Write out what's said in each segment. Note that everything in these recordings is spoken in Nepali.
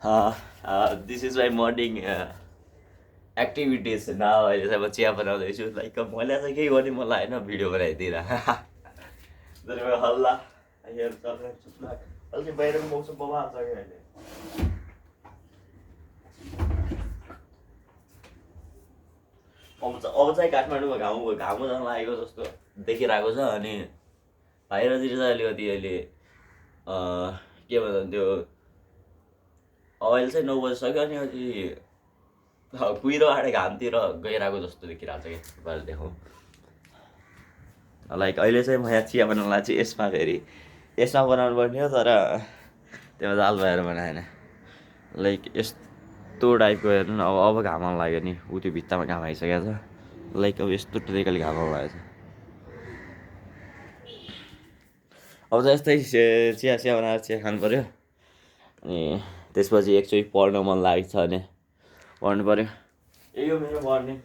This is my morning activities now. अहिले चाहिँ म चिया बनाउँदैछु लाइक मैले चाहिँ केही गर्ने मलाई होइन भिडियो बनाइदिएर हल्ला हेर चल्ला अहिले बाहिरको मौसम बवाल छ कि अहिले अब चाहिँ काठमाडौँमा घाम जान लागेको जस्तो देखिरहेको छ अनि बाहिरतिर चाहिँ अलिकति अहिले के भन्छ त्यो अहिले चाहिँ 9 बजिसक्यो अनि अलि कुहिरो आँटे घामतिर गइरहेको जस्तो देखिरहेको छ कि तपाईँले देखाउँ लाइक अहिले चाहिँ म यहाँ चिया बनाउनुलाई चाहिँ यसमा बनाउनु पर्ने हो तर त्यहाँ जाल भएर बनाएन लाइक यस्तो टाइपको हेर्नु न अब घाम आउनु लाग्यो नि ऊ त्यो भित्तामा घाम आइसकेको छ लाइक अब यस्तो तरिकाले घाम आउनु लागेको छ अब चाहिँ यस्तै चिया बनाएर चिया खानु पऱ्यो अनि त्यसपछि एकचोटि पढ्न मन लागेको छ भने पढ्नु पऱ्यो यही हो मेरो मर्निङ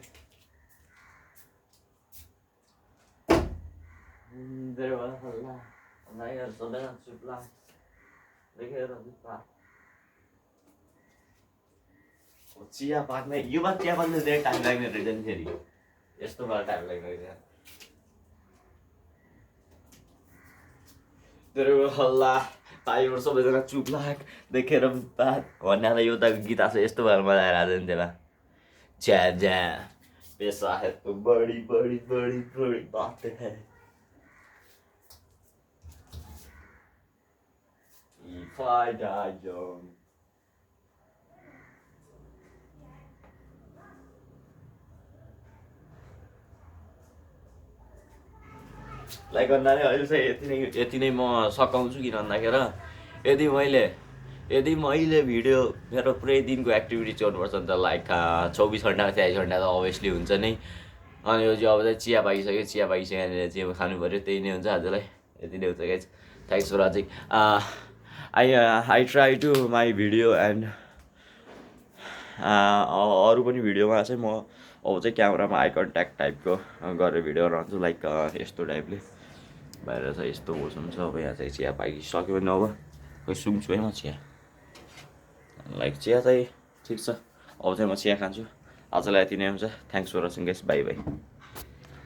चिया पाक्ने यो बात चिया पाक्ने धेरै टाइम लाग्ने रहेछ नि फेरि यस्तो मलाई टाइम लाग्ने रहेछ हल्ला भाइहरू सबैजना चुप लाग देखेर बात भन्नेलाई यो त गीता छ यस्तो भएर मजा आइरहेको छ नि त्यसमा ज्या ज्या पैसा है तो बड़ी बड़ी बड़ी बड़ी बात है If I die young like भन्नाले अहिले चाहिँ यति नै म सकाउँछु किन भन्दाखेरि यदि मैले भिडियो मेरो पुरै दिनको एक्टिभिटी चोर्नुपर्छ नि त लाइक 24 घन्टा 23 घन्टा त अभियसली हुन्छ नै अनि यो चाहिँ अब चाहिँ चिया पाकिसक्यो यहाँनिर चाहिँ खानु पऱ्यो त्यही नै हुन्छ आजलाई यति नै हुन्छ guys thanks for watching I try to my video and अरू पनि भिडियोमा चाहिँ म अब चाहिँ क्यामेरामा आई कन्ट्याक्ट टाइपको गरेर भिडियो बनाउँछु लाइक यस्तो टाइपले बाहिर चाहिँ यस्तो मौसम छ अब यहाँ चाहिँ चिया पाकिसक्यो भने अब खोइ सुन्छु है म चिया लाइक चिया चाहिँ ठिक छ अब चाहिँ म चिया खान्छु आजलाई यति नै हुन्छ thanks for watching guys bye by